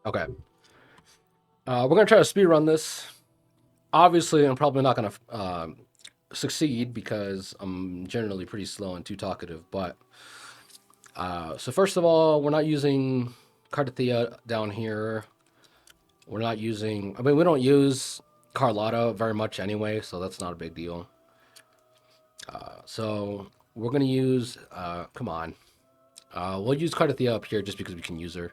Okay. We're gonna try to speed run this. Obviously, I'm probably not gonna succeed because I'm generally pretty slow and too talkative. But so first of all, we're not using Cardathia down here. We're not using. I mean, we don't use Carlotta very much anyway, so that's not a big deal. So we're gonna use. Come on. We'll use Cardathia up here just because we can use her.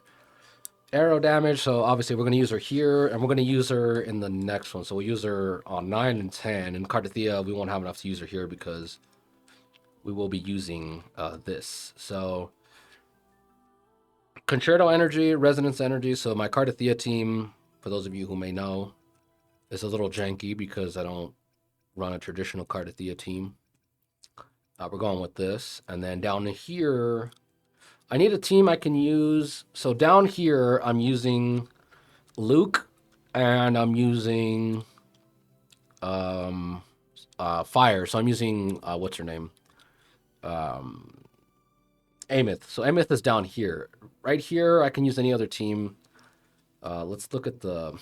Arrow damage, so obviously we're going to use her here, and we're going to use her in the next one. So we'll use her on 9 and 10. In Cardathia, we won't have enough to use her here because we will be using this. So Concerto energy, Resonance energy. So my Cardathia team, for those of you who may know, is a little janky because I don't run a traditional Cardathia team. We're going with this. And then down here, I need a team I can use. So down here, I'm using Luke, and I'm using fire. So I'm using what's her name? Um, Amith. So Amith is down here. Right here, I can use any other team. Let's look at the.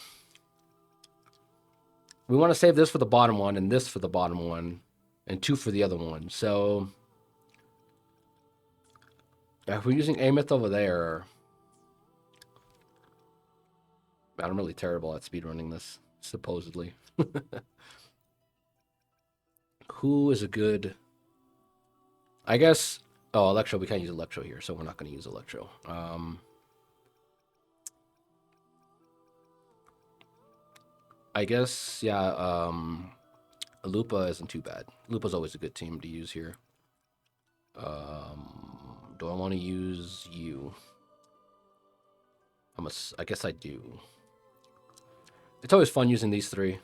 We want to save this for the bottom one and this for the bottom one, and 2 for the other one. So if we're using Amith over there, man, I'm really terrible at speedrunning this, supposedly. Who is a good. I guess. Oh, Electro. We can't use Electro here, so we're not going to use Electro. I guess, yeah, Lupa isn't too bad. Lupa's always a good team to use here. Do I want to use you? I guess I do. It's always fun using these three.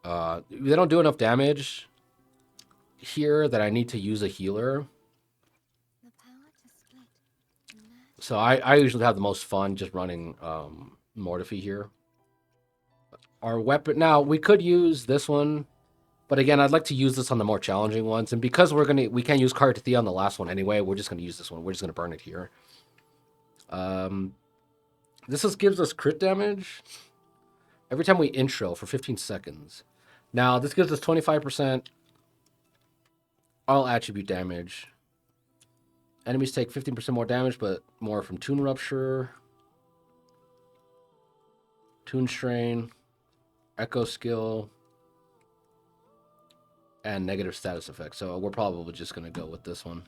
They don't do enough damage here that I need to use a healer. So I usually have the most fun just running Mortifi here. Our weapon now we could use this one, but again I'd like to use this on the more challenging ones. And because we can't use Cardathia on the last one anyway, we're just gonna use this one. We're just gonna burn it here. This gives us crit damage every time we intro for 15 seconds. Now this gives us 25% all attribute damage. Enemies take 15% more damage, but more from Toon Rupture, Toon Strain, Echo Skill, and negative status effect. So we're probably just going to go with this one.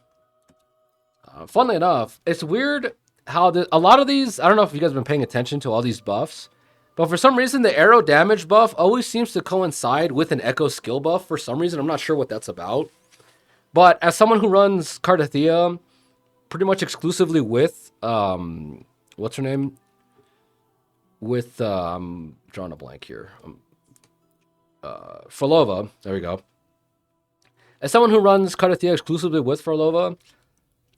Funnily enough, it's weird how a lot of these, I don't know if you guys have been paying attention to all these buffs, but for some reason the arrow damage buff always seems to coincide with an Echo Skill buff for some reason. I'm not sure what that's about. But as someone who runs Cardathia pretty much exclusively with, what's her name? With, I'm drawing a blank here. Frolova, there we go. As someone who runs Cardathia exclusively with Frolova,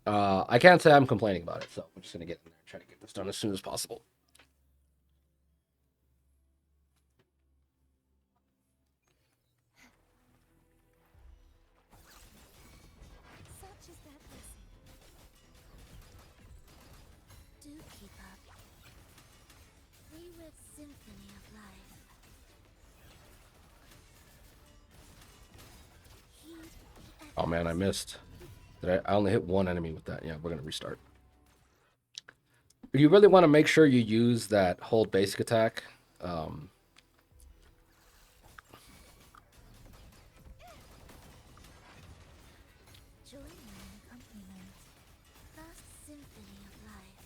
I can't say I'm complaining about it. So I'm just gonna get in there and try to get this done as soon as possible. Such is that blessing. Do keep up. We with symphony of life. Heed the Oh man, I echoes. missed. I only hit one enemy with that. Yeah, we're gonna restart. You really want to make sure you use that hold basic attack. Join me in accompaniment. Vast symphony of life.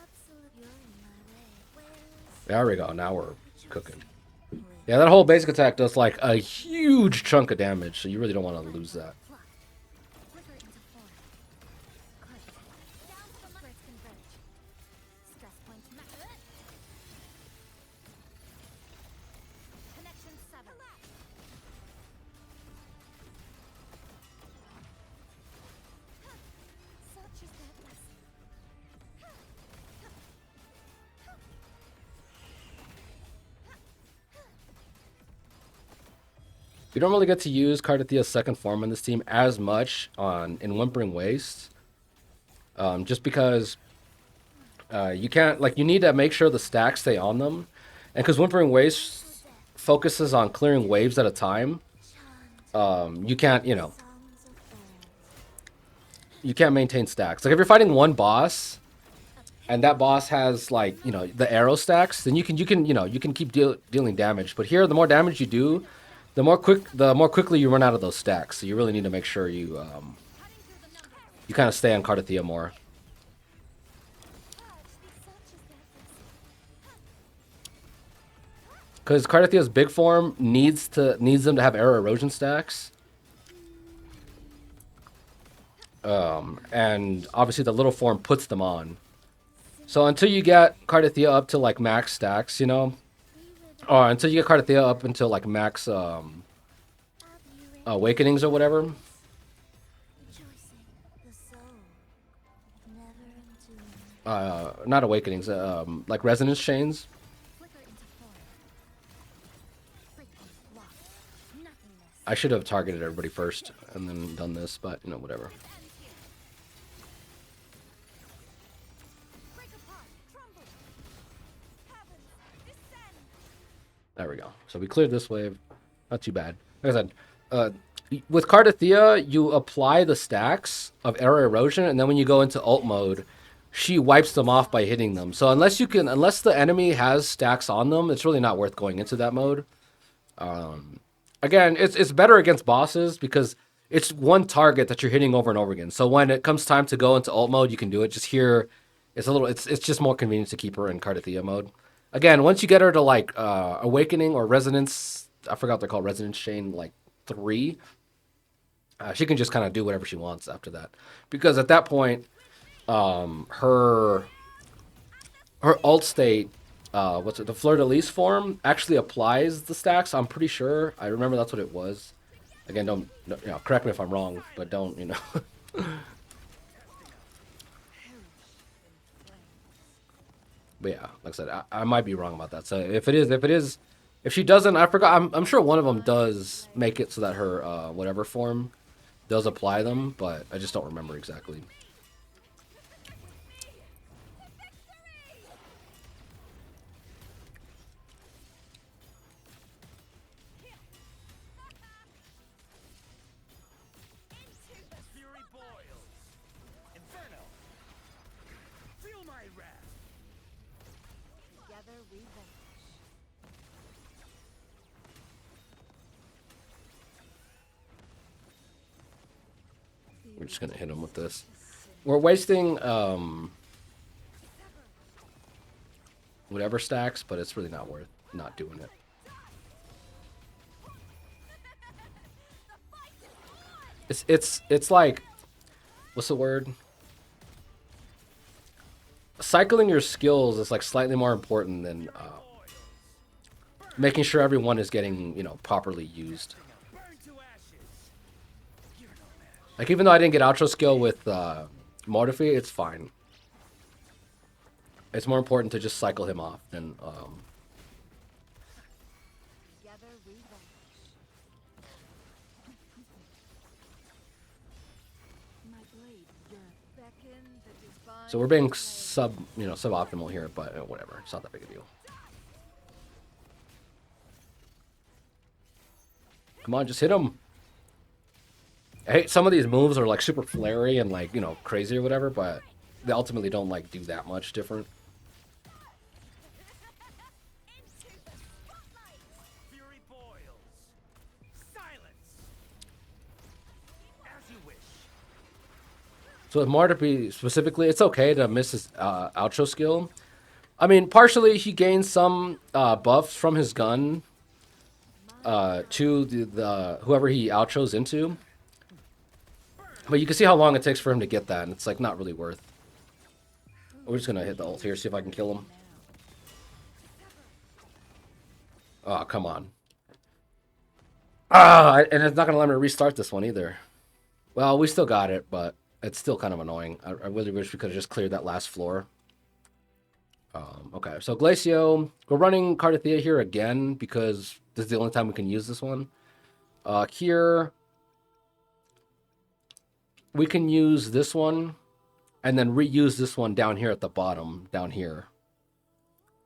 Absolute, you're in my way. Where's There we go. Now we're cooking. rejoicing? Yeah, that whole basic attack does like a huge chunk of damage, so you really don't want to lose that. Pluck. Flicker into form. Cut. Down to the threads converge. Stress point max. Connection severed. Such is that blessing. You don't really get to use Cardathia's second form on this team as much in Whimpering Wastes, just because You can't like you need to make sure the stacks stay on them, and because Whimpering Wastes focuses on clearing waves at a time, you can't Songs of birds. you can't maintain stacks. Like if you're fighting one boss and that boss has like the arrow stacks, then you can keep dealing damage. But here, the more damage you do, the more quickly you run out of those stacks. So you really need to make sure you kind of stay on Cardathia more. Because Cardathia's big form needs them to have arrow erosion stacks. And obviously the little form puts them on. So until you get Cardathia up to like max stacks, or until you get Cardathia up until like max awakenings or whatever. Rejoicing the soul, never enduring. Not awakenings, like resonance chains. Flicker into form. Frequent loss. Nothingness. I should have targeted everybody first and then done this, but whatever. Break apart. Crumble. Heavens, descend. There we go. So we cleared this wave. Not too bad. Like I said, with Cardathia, you apply the stacks of arrow erosion, and then when you go into ult mode, she wipes them off by hitting them. So unless the enemy has stacks on them, it's really not worth going into that mode. Again, it's better against bosses because it's one target that you're hitting over and over again. So when it comes time to go into ult mode, you can do it. Just here, it's just more convenient to keep her in Cardathia mode. Again, once you get her to like awakening or resonance, I forgot what they're called, resonance chain like 3. She can just kind of do whatever she wants after that, because at that point, her alt state, the Fleur de Lis form actually applies the stacks. I'm pretty sure. I remember that's what it was. Again, don't correct me if I'm wrong, but don't. But yeah, like I said, I might be wrong about that. So if she doesn't, I forgot. I'm sure one of them does make it so that her whatever form does apply them, but I just don't remember exactly. Fury boils. Inferno. Feel my wrath. Together we vanish. We're just gonna hit him with this. We're wasting whatever stacks, but it's really not worth not doing it. It's like, what's the word? Cycling your skills is like slightly more important than making sure everyone is getting properly used. Burn to ashes. You're no match. Like even though I didn't get outro skill with Mortifi, it's fine. It's more important to just cycle him off than Together we vanish. My blade yearns. Beckon the divine. so we're being suboptimal here, but whatever. It's not that big a deal. Come on, just hit him. I hate some of these moves are like super flary and like crazy or whatever, but they ultimately don't like do that much different. Fury boils. Silence. As you wish. So with Martyr specifically, it's okay to miss his outro skill. I mean, partially he gains some buffs from his gun to the whoever he outros into. But you can see how long it takes for him to get that, and it's like not really worth. We're just gonna hit the ult here, see if I can kill him. Oh, come on. And it's not gonna let me restart this one either. Well, we still got it, but it's still kind of annoying. I really wish we could have just cleared that last floor. Okay, so Glacio, we're running Cardathia here again because this is the only time we can use this one. Here, we can use this one and then reuse this one down here at the bottom, down here.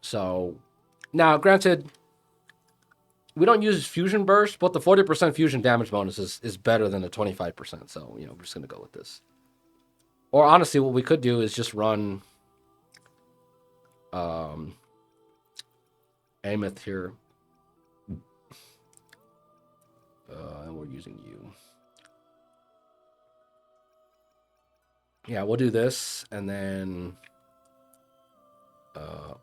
So, now, granted, we don't use fusion burst, but the 40% fusion damage bonus is better than the 25%. So, you know, we're just going to go with this. Or honestly, what we could do is just run Ameth here. And we're using you. Yeah, we'll do this, and then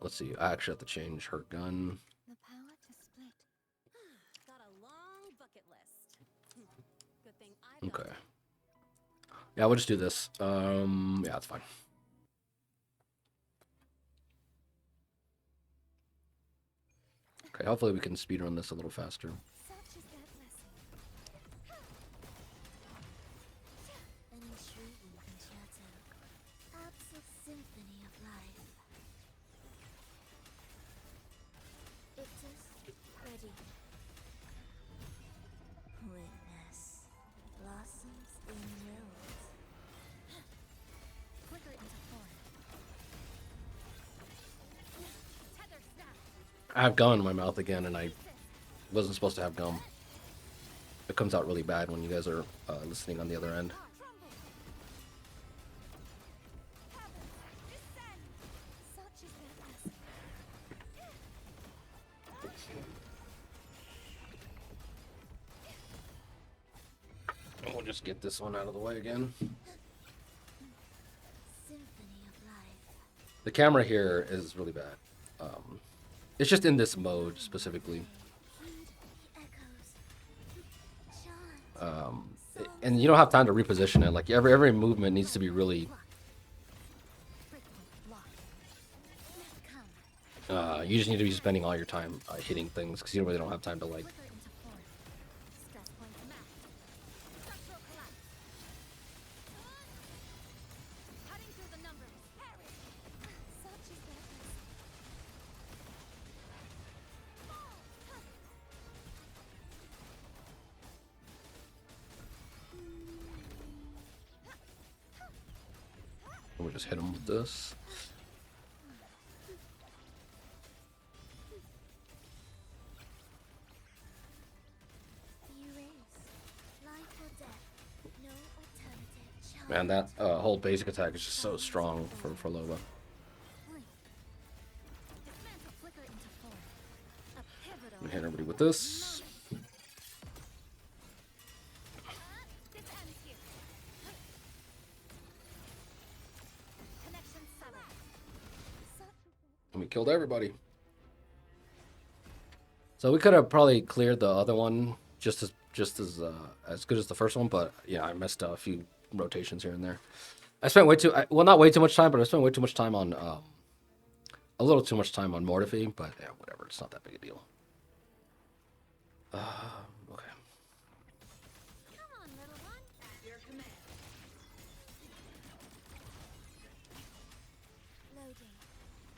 let's see. I actually have to change her gun. The power to split. Got a long bucket list. Good thing I built Okay. it. Yeah, we'll just do this. Yeah, that's fine. Okay, hopefully we can speedrun this a little faster. Such is their blessing. Any shrieking concerto. Absolute symphony of life. Ictus, ready. Witness. Blossoms in wilt. Flicker it into form. Tether snap. I have gum in my mouth again, and I wasn't supposed to have gum. It comes out really bad when you guys are listening on the other end. Such is their blessing. We'll just get this one out of the way again. Symphony of life. The camera here is really bad. It's just in this mode specifically. Heed the echoes. Chant. And you don't have time to reposition it. Like every movement needs to be really. Come. You just need to be spending all your time hitting things because you really don't have time to like. Flicker into form. Stress point mapped. Structural collapse. Cutting through the numbers. Parry. Such is their blessing. We'll just hit him with this. Erase. Life or death. No alternative. Chant. Man, that whole basic attack is just so strong for Loba. Dismantle flicker into form. A pivotal. I'm gonna hit everybody with this. This ends here. Connection severed. And we killed everybody. So we could have probably cleared the other one just as good as the first one, but yeah, I missed a few rotations here and there. I spent well, not way too much time, but I spent way too much time on a little too much time on Mortify, but yeah, whatever. It's not that big a deal. Okay. Come on, little one. At your command. Loading.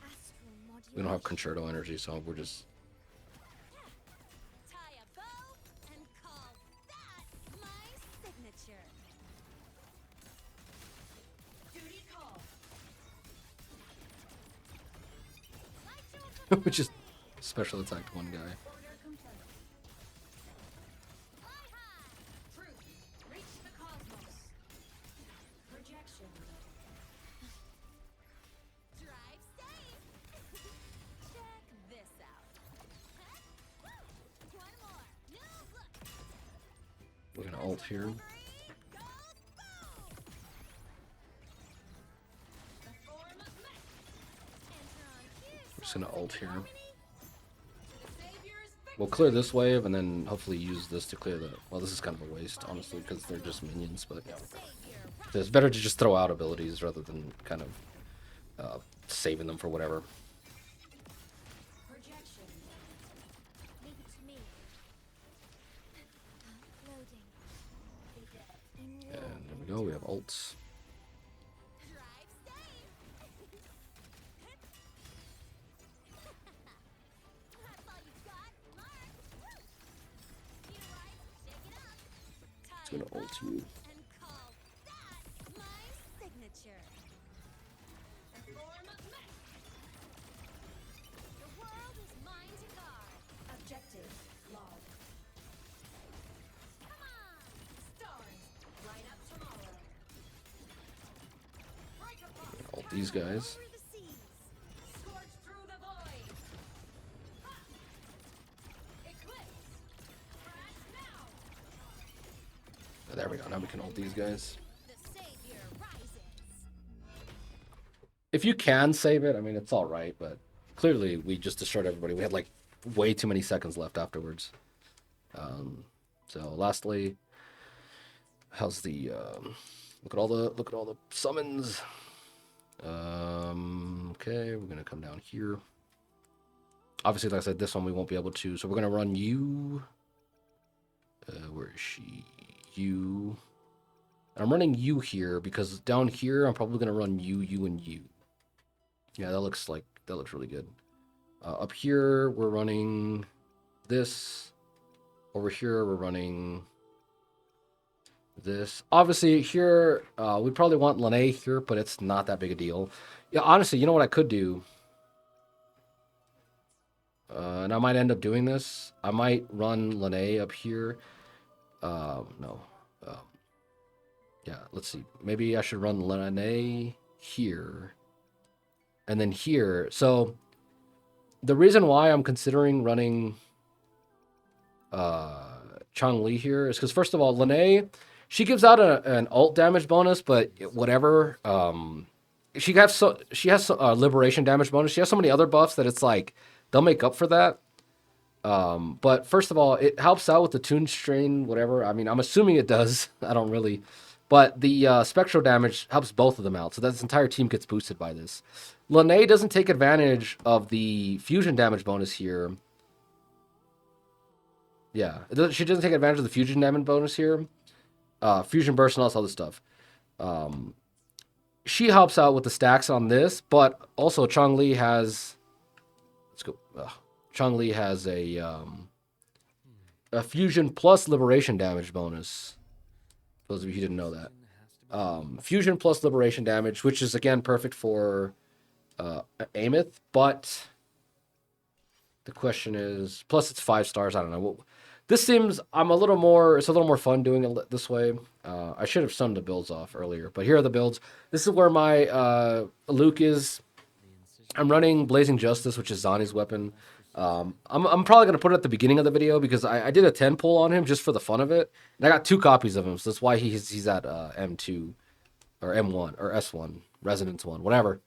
Astral modulation. We don't have concerto energy, so we're just. Tie a bow and call that my signature. Duty call. We just special attacked one guy. Order complete. Fly high. Truth. Reach the cosmos. Projection. Drive safe. Check this out. One more. New look. We're gonna ult here. Goes boom. The form of mech. Enter on cue. We're just gonna ult here. Savior's We'll clear this wave and then hopefully use this to clear the. Well, this is kind of a waste, honestly, because they're just minions. But yeah, it's better to just throw out abilities rather than kind of saving them for whatever. projection. Leave it to me. Loading. In And there we go. We have ults. Drive safe. That's all you got. March. Feel right. Shake it up. It's gonna ult you. And call that my signature. these guys. Over the seas. Scorch through the void. Ha! Eclipse. Crash now. There we go. Now we can ult these guys. The savior rises. If you can save it, I mean, it's all right, but clearly we just destroyed everybody. We had like way too many seconds left afterwards. So lastly, how's the look at all the summons. Okay, we're gonna come down here. Obviously, like I said, this one we won't be able to, so we're gonna run you. Where is she? You. And I'm running you here because down here I'm probably gonna run you, and you. Yeah, that looks really good. Up here we're running this. Over here we're running this. Obviously here we probably want Lene here, but it's not that big a deal. Yeah, honestly, you know what I could do? And I might end up doing this. I might run Lene up here. No. Yeah, let's see. Maybe I should run Lene here. And then here. So the reason why I'm considering running Chong-Li here is because, first of all, Lene, she gives out an ult damage bonus, but whatever. She has liberation damage bonus. She has so many other buffs that it's like they'll make up for that. But first of all, it helps out with the Toon Strain, whatever. I mean, I'm assuming it does. I don't really. But the spectral damage helps both of them out, so that this entire team gets boosted by this. Lene doesn't take advantage of the fusion damage bonus here. Yeah, she doesn't take advantage of the fusion damage bonus here. Fusion burst and all this other stuff. She helps out with the stacks on this, but also Chong-Li has... Let's go. Chong-Li has a fusion plus liberation damage bonus. For those of you who didn't know that. Fusion plus liberation damage, which is, again, perfect for Amith, but the question is... Plus, it's 5 stars. I don't know. This seems... it's a little more fun doing it this way. I should have summed the builds off earlier, but here are the builds. This is where my Luke is. I'm running Blazing Justice, which is Zani's weapon. I'm probably going to put it at the beginning of the video because I did a 10 pull on him just for the fun of it. And I got 2 copies of him, so that's why he's at M2 or M1 or S1, Resonance 1, whatever.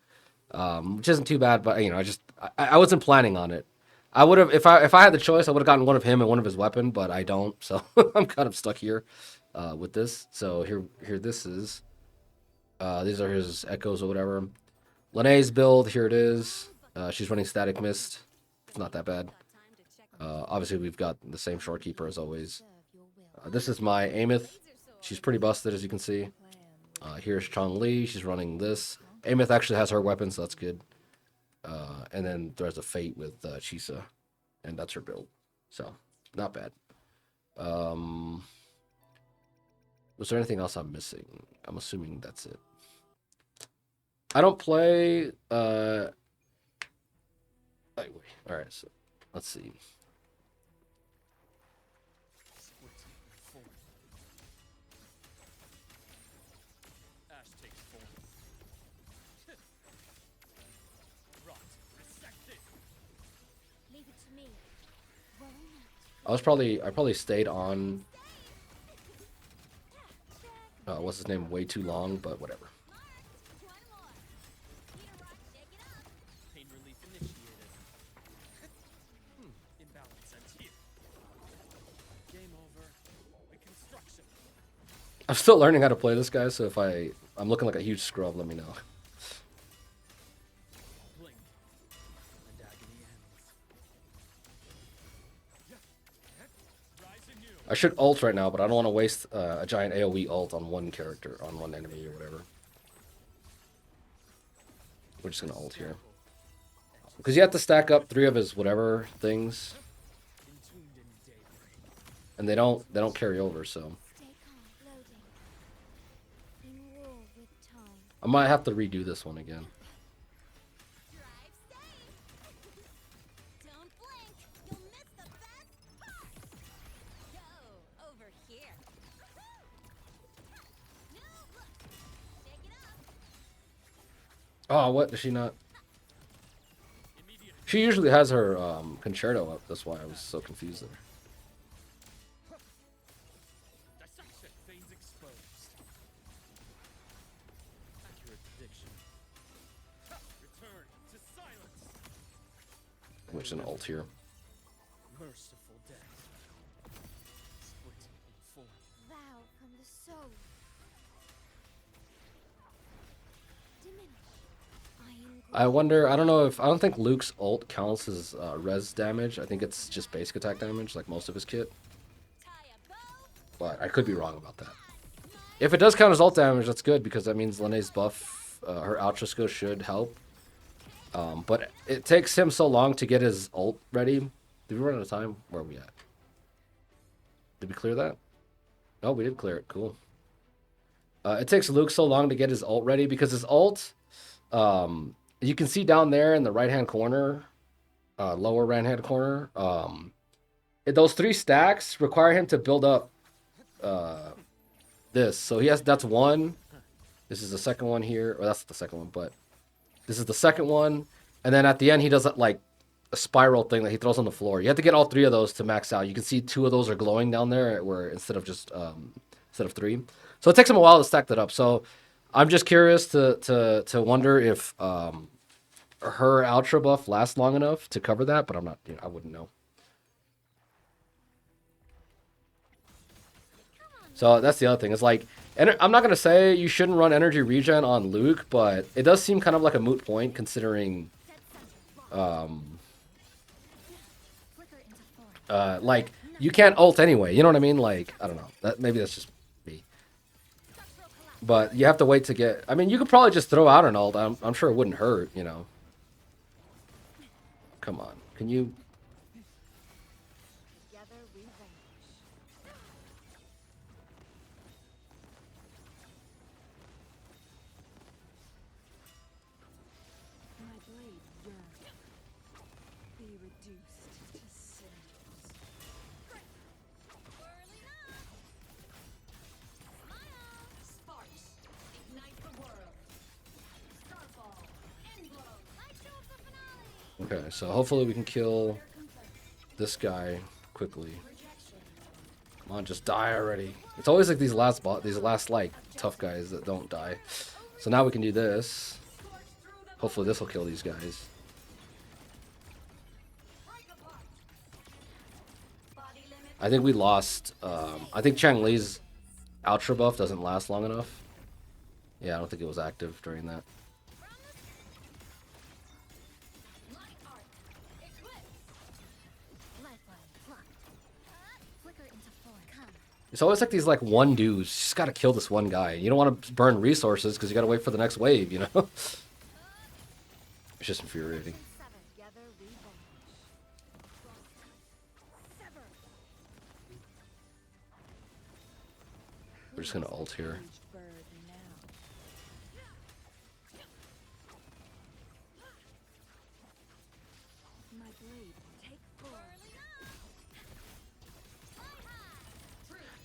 Which isn't too bad, but I wasn't planning on it. I would have, if I had the choice, I would have gotten one of him and one of his weapon, but I don't, so I'm kind of stuck here with this. So here this is. These are his echoes or whatever. Lene's build, here it is. She's running Static Mist. It's not that bad. Obviously, we've got the same Shorekeeper as always. This is my Amith. She's pretty busted, as you can see. Here's Chong-Li. She's running this. Amith actually has her weapon, so that's good. And then there's a Fate with Chisa, and that's her build. So, not bad. Was there anything else I'm missing? I'm assuming that's it. I don't play... Alright, so let's see. Ash takes form. Rot. Resected. Leave it to me. Worry not. I probably stayed on what's his name way too long, but whatever. Pain relief initiated. Imbalance ends here. Game over. Reconstruction. I'm still learning how to play this guy, so if I'm looking like a huge scrub, let me know. Blink. And agony ends. Rise anew. I should ult right now, but I don't want to waste a giant AoE ult on one character, on one enemy or whatever. We're just gonna ult here. Because you have to stack up 3 of his whatever things, Entombed in daybreak. and they don't carry over, so Stay calm. Loading. In war with time. I might have to redo this one again. Drive safe. Don't blink. You'll miss the best part. Go over here. New look. Shake it up. Oh, what? Does she not? She usually has her concerto up. That's why I was so confused there. Dissection veins exposed. Accurate prediction. Return to silence. Which is an ult here. Merciful death. Splitting in four. Thou from the soul. Diminish. I wonder, I don't think Luke's ult counts as res damage. I think it's just basic attack damage, like most of his kit. Tie a bow. But I could be wrong about that. If it does count as ult damage, that's good, because that means Linnea's buff, her Ultra skill should help. But it takes him so long to get his ult ready. Did we run out of time? Where are we at? Did we clear that? Oh, we did clear it. Cool. It takes Luke so long to get his ult ready, because his ult... you can see down there in the right-hand corner, lower right-hand corner, those 3 stacks require him to build up this. So that's one. This is the second one here, or that's the second one, but this is the second one. And then at the end, he does like a spiral thing that he throws on the floor. You have to get all 3 of those to max out. You can see 2 of those are glowing down there, where instead of 3. So it takes him a while to stack that up. So I'm just curious to wonder if her Ultra buff lasts long enough to cover that, but I'm not. I wouldn't know. So that's the other thing. It's like, I'm not gonna say you shouldn't run energy regen on Luke, but it does seem kind of like a moot point considering, like you can't ult anyway. You know what I mean? Like, I don't know. Maybe that's just me. But you have to wait to get... I mean, you could probably just throw out an ult. I'm sure it wouldn't hurt, Come on. Can you... Together we vanish. My blade yearns. Be reduced to cinders. Whirling up. Smile. Sparks. Ignite the world. Starfall. Endblow. Light show of the finale. Okay, so hopefully we can kill this guy quickly. Come on, just die already. It's always like these last like tough guys that don't die. So now we can do this. Hopefully this will kill these guys. I think we lost. I think Chang Li's Ultra buff doesn't last long enough. Yeah, I don't think it was active during that. It's always like these one dudes. You just gotta kill this one guy. You don't want to burn resources because you gotta wait for the next wave, It's just infuriating. Together we vanish. We're just gonna ult here. Bird now. My blade take form.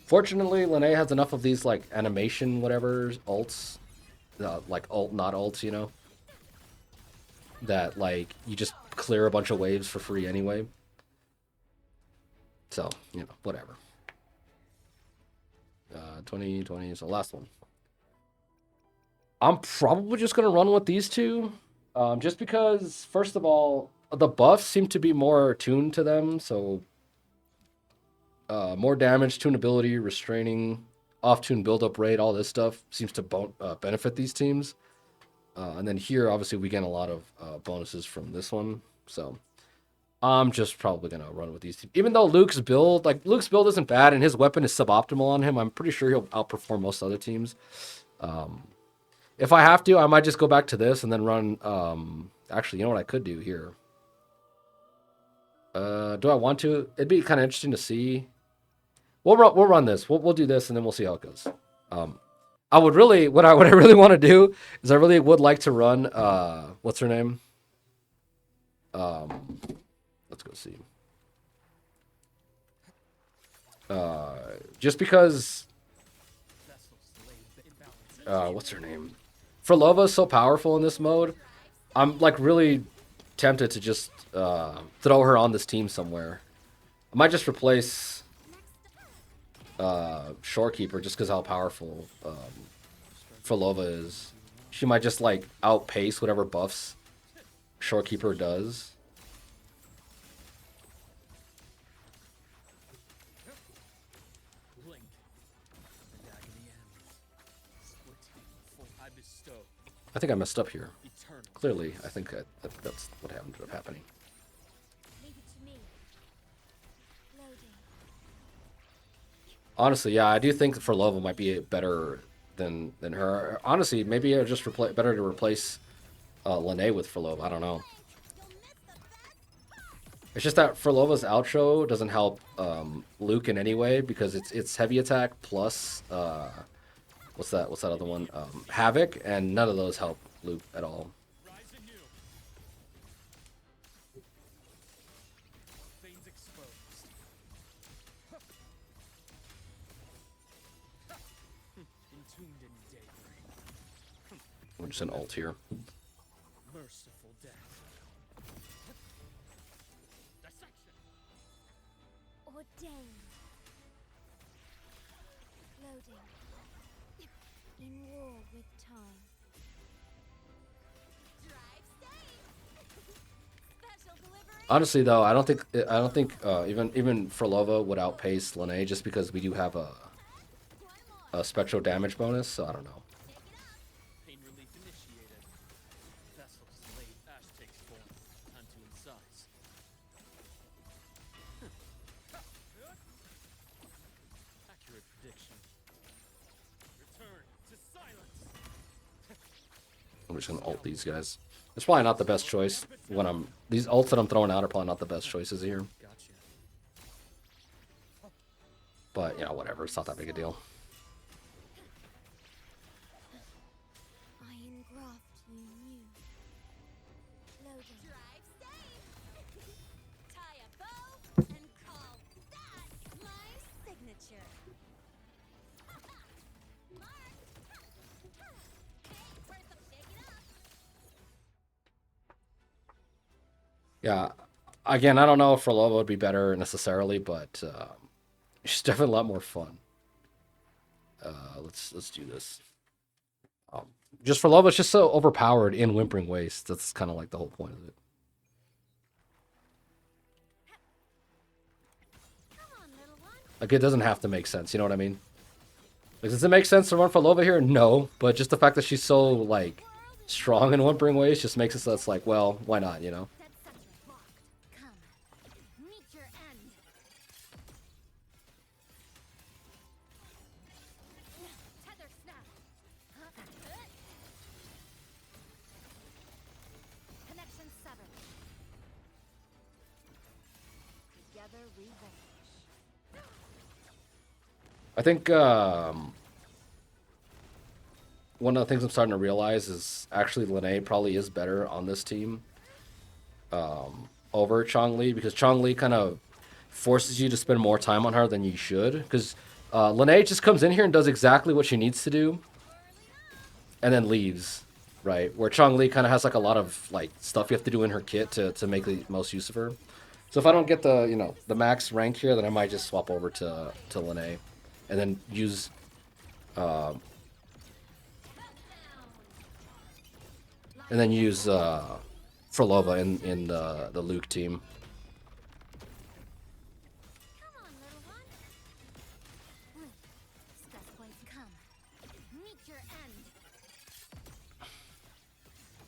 Fortunately, Linne has enough of these animation whatever ults, like ult not ults, that you just clear a bunch of waves for free anyway. So whatever. 2020 is the last one. I'm probably just gonna run with these 2, just because first of all the buffs seem to be more tuned to them, so. More damage, tunability, restraining, off-tune build-up rate, all this stuff seems to benefit these teams. And then here, obviously, we get a lot of bonuses from this one. So I'm just probably going to run with these teams. Even though Luke's build isn't bad and his weapon is suboptimal on him, I'm pretty sure he'll outperform most other teams. If I have to, I might just go back to this and then run... actually, you know what I could do here? Do I want to? It'd be kind of interesting to see. We'll run this. We'll do this and then we'll see how it goes. I would really what I really want to do is I really would like to run what's her name? Let's go see. Just because what's her name? Frolova is so powerful in this mode. I'm like really tempted to just throw her on this team somewhere. I might just replace Shorekeeper just because how powerful Frolova is. She might just like outpace whatever buffs Shorekeeper does. Blink. And agony ends. Split. For I bestow I think I messed up here. eternal. Clearly, I think that's what ended up happening. Leave it to me. Loading. Honestly, yeah, I do think Frolova might be better than her. Honestly, maybe it's just better to replace Lene with Frolova. I don't know. It's just that Frolova's outro doesn't help Luke in any way because it's heavy attack plus what's that other one? Havoc, and none of those help Luke at all. Rise anew. Veins exposed. Entombed in daybreak. We're just an ult here. Merciful death. Dissection. Ordained. Loading. In war with time. Drive safe. Special delivery. Honestly, though, I don't think even Frolova would outpace Lene just because we do have a spectral damage bonus. So I don't know. Pain relief initiated. Vessels laid. Ash takes form. Time to incise. Accurate prediction. Return to silence. I'm just gonna ult these guys. It's probably not the best choice when these ults that I'm throwing out are probably not the best choices here. Gotcha. But yeah, whatever. It's not that big a deal. I engraft you new. Loading. Drive safe. Tie a bow and call that my signature. Mark. Hey, where's the shake it up? Yeah. Again, I don't know if Frolova would be better necessarily, but she's definitely a lot more fun. Let's do this. Just Frolova is just so overpowered in Whimpering Wastes. That's kind of like the whole point of it. Come on, little one. Like, it doesn't have to make sense. You know what I mean? Like, does it make sense to run Frolova here? No. But just the fact that she's so, like, strong in Whimpering Wastes just makes it so it's like, well, why not, you know? Dead center locked. Come. Meet your end. Tether snap. Connection severed. Together we vanish. I think one of the things I'm starting to realize is actually Lene probably is better on this team over Chong-Li, because Chong-Li kind of forces you to spend more time on her than you should, because Lene just comes in here and does exactly what she needs to do and then leaves, right? Where Chong-Li kind of has like a lot of like stuff you have to do in her kit to make the most use of her. So if I don't get the the max rank here, then I might just swap over to Lene and then use Frolova in the Luke team. Come on, little one. Stress points come. Meet your end.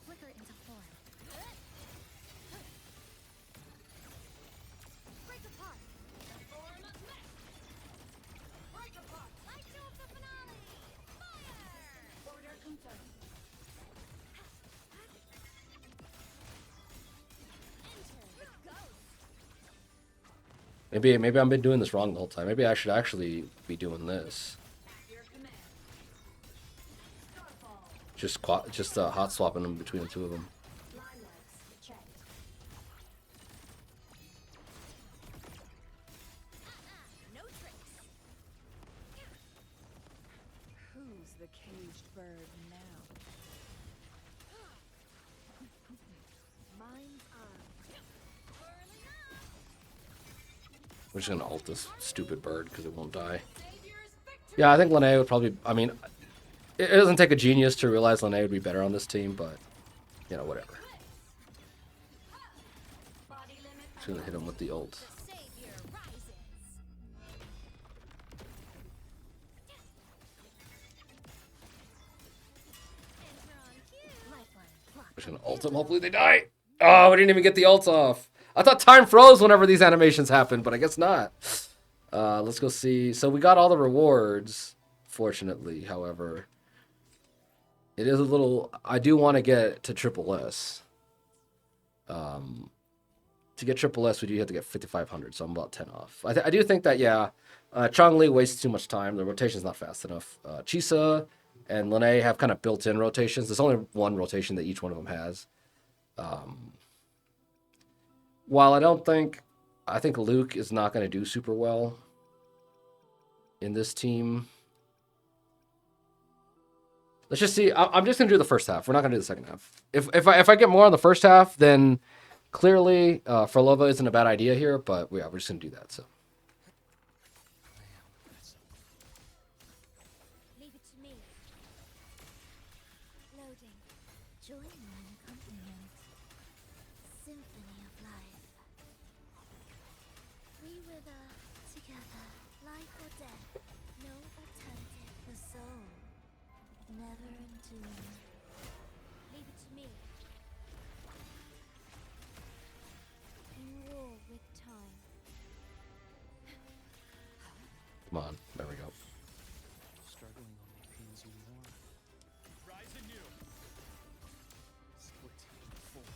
Flicker into form. Break apart. Form of mech. Break apart. Light show of the finale. Fire. Order confirmed. Enter the ghost. Maybe I've been doing this wrong the whole time. Maybe I should actually be doing this. Your command. Just hot swapping them between the two of them. Line legs checked. No tricks. Who's the caged bird now? We're just gonna ult this stupid bird because it won't die. Yeah, I think Lene would probably. I mean, it doesn't take a genius to realize Lene would be better on this team, but you know, whatever. Just gonna hit him with the ult. The savior rises. Enter on cue. Lifeline. Just gonna ult him. Hopefully they die. Oh, we didn't even get the ult off. I thought time froze whenever these animations happened, but I guess not. Let's go see. So we got all the rewards, fortunately. However, it is a little. I do want to get to triple S. To get triple S, we do have to get 5,500, so I'm about 10 off. I do think that, yeah, Chongli wastes too much time. The rotation's not fast enough. Chisa and Lene have kind of built-in rotations. There's only one rotation that each one of them has. While I think Luke is not going to do super well in this team. Let's just see. I'm just going to do the first half. We're not going to do the second half. If I get more on the first half, then clearly Frolova isn't a bad idea here, but yeah, we're just going to do that. So Leave it to me. Loading. Join my accompaniment. Symphony of life. We wither together, life or death. No alternative. The soul. Never enduring. Leave it to me. In war with time. come on. There we go. Struggling only pains you more. Rise anew. Split and form.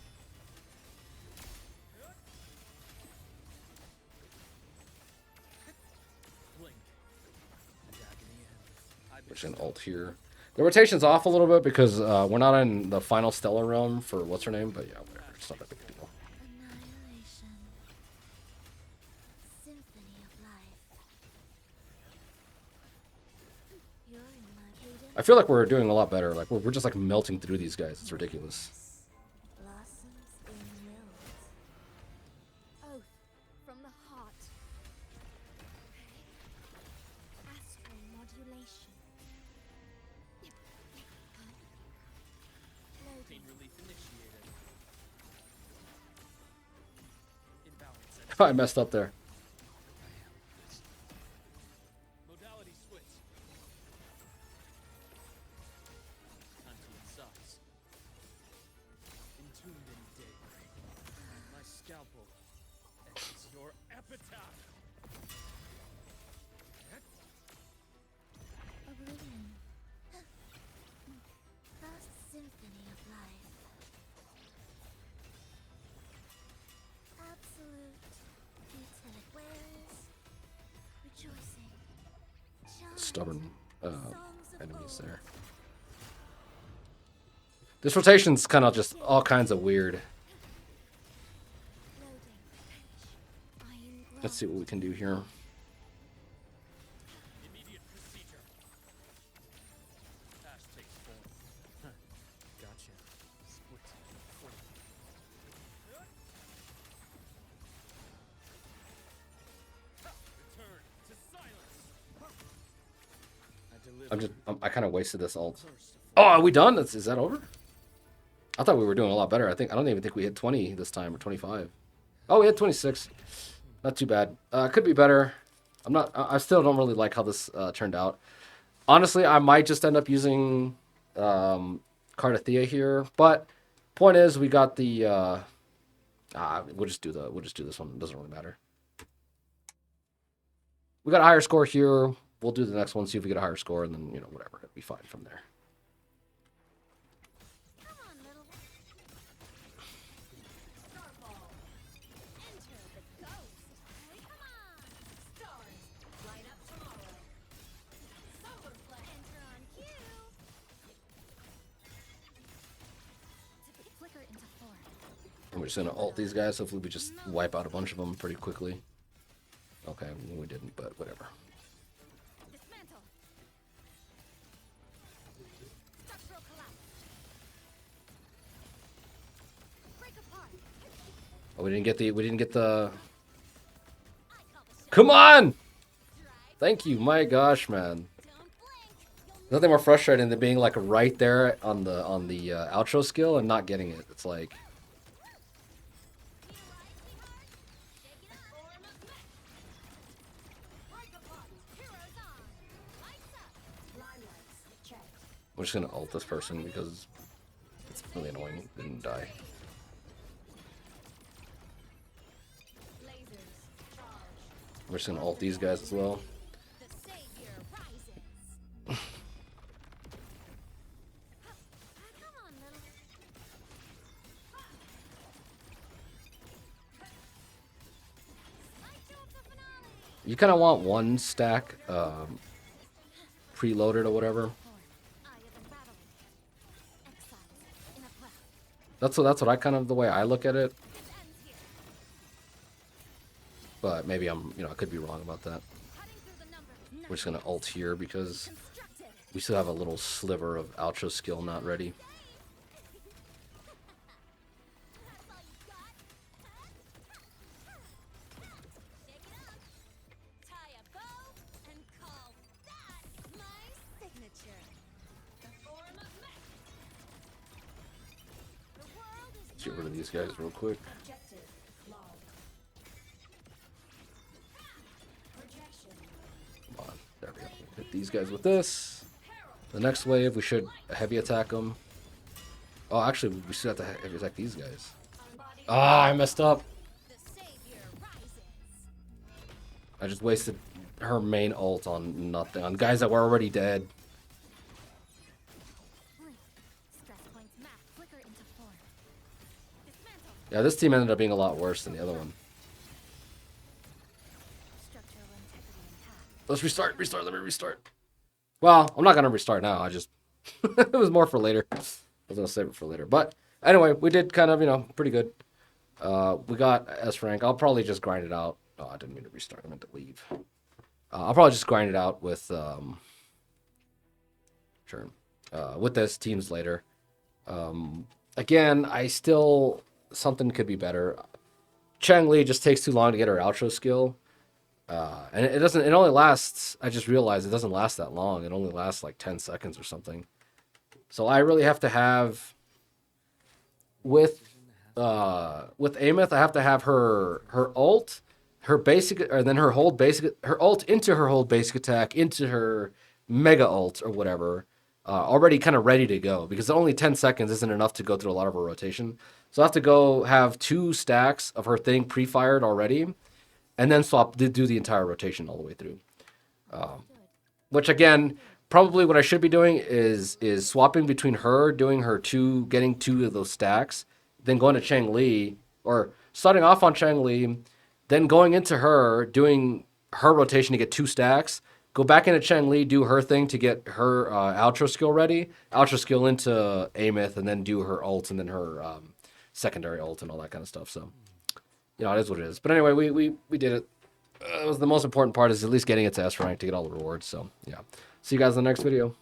Blink. And agony ends. We're just going to ult here. The rotation's off a little bit because we're not in the final Stellar realm for what's her name, but yeah, whatever. It's not that big a deal. Annihilation. Symphony of life. You're in my cadence. I feel like we're doing a lot better. Like we're just like melting through these guys. It's ridiculous. Blossoms in wilt. Oath from the heart. Astral modulation. Pain relief initiated. Imbalance and I messed up there. modality switch. Time to exhaust. Entombed in daybreak. My scalpel ends your epitaph. Oblivion. First symphony of life. Absolute futility. Where's rejoicing? Child. Stubborn Songs of enemies old. there. This rotation's kind of just all kinds of weird. Loading. Iron Let's see what we can do here. Immediate procedure. Ash takes form. Huh. Gotcha. Split and form. Return to silence. I deliver. I kind of wasted this ult. Thirst of Oh, are we done? Is that over? I thought we were doing a lot better. I don't even think we hit 20 this time or 25. Oh, we hit 26. Not too bad. Could be better. I still don't really like how this turned out. Honestly, I might just end up using Cardathea here, but point is we got the we'll just do this one. It doesn't really matter. We got a higher score here. We'll do the next one, see if we get a higher score, and then, you know, whatever. It'll be fine from there. Come on, little one. Starfall. Enter the ghost. Come on. Stars light up tomorrow. Solar flare. Enter on cue. Flicker into form. And we're just gonna ult these guys. Hopefully we just wipe out a bunch of them pretty quickly. Okay, we didn't, but whatever. Dismantle. Structural collapse. Break apart. Oh, we didn't get the I call the shot. Come on! Thank you. My gosh, man. Nothing more frustrating than being like right there on the outro skill and not getting it. It's like Limelights checked. I'm just gonna ult this person because it's really annoying. Didn't die. Lasers charged. I'm just gonna ult these guys as well. The savior rises. Come on, little. Slideshow of the finale. You kind of want one stack preloaded or whatever. Eye of embattled. Exiles in a cloud. That's what I kind of the way I look at it. This ends here. But maybe I could be wrong about that. Cutting through the numbers. We're just gonna ult here because Constructed. we still have a little sliver of outro skill not ready. That's all you got? Shake it up. Tie a bow and call that my signature. The form of mech. The world is Let's get rid of these guys real quick. Objective logged. Projection. Come on, there we go. Hit these guys with this. The next wave, we should heavy attack them. Oh, actually, we still have to heavy attack these guys. Ah, I messed up. the savior rises. I just wasted her main ult on nothing, on guys that were already dead. Blink. Stress points map flicker into form. Dismantle. Yeah, this team ended up being a lot worse than the other one. Structural integrity intact. Let's restart, let me restart. Well, I'm not gonna restart now, I just it was more for later. I was gonna save it for later. But anyway, we did kind of, pretty good. We got S rank. I'll probably just grind it out. Oh, I didn't mean to restart, I meant to leave. I'll probably just grind it out with sure. With this teams later. Again, I still something could be better. Chang Li just takes too long to get her outro skill. And it only lasts, I just realized it doesn't last that long. It only lasts like 10 seconds or something. So I really have to have, with Ameth, I have to have her ult, her basic, or then her ult into her hold basic attack, into her mega ult or whatever, already kind of ready to go, because only 10 seconds isn't enough to go through a lot of her rotation. So I have to have 2 stacks of her thing pre-fired already, and then do the entire rotation all the way through. Which again, probably what I should be doing is swapping between her, doing her getting 2 of those stacks, then going to Chang Li, or starting off on Chang Li, then going into her, doing her rotation to get 2 stacks, go back into Chang Li, do her thing to get her outro skill ready, outro skill into Ameth, and then do her ult, and then her secondary ult and all that kind of stuff. So, it is what it is. But anyway, we did it. It was the most important part is at least getting it to S rank to get all the rewards. So, yeah. See you guys in the next video.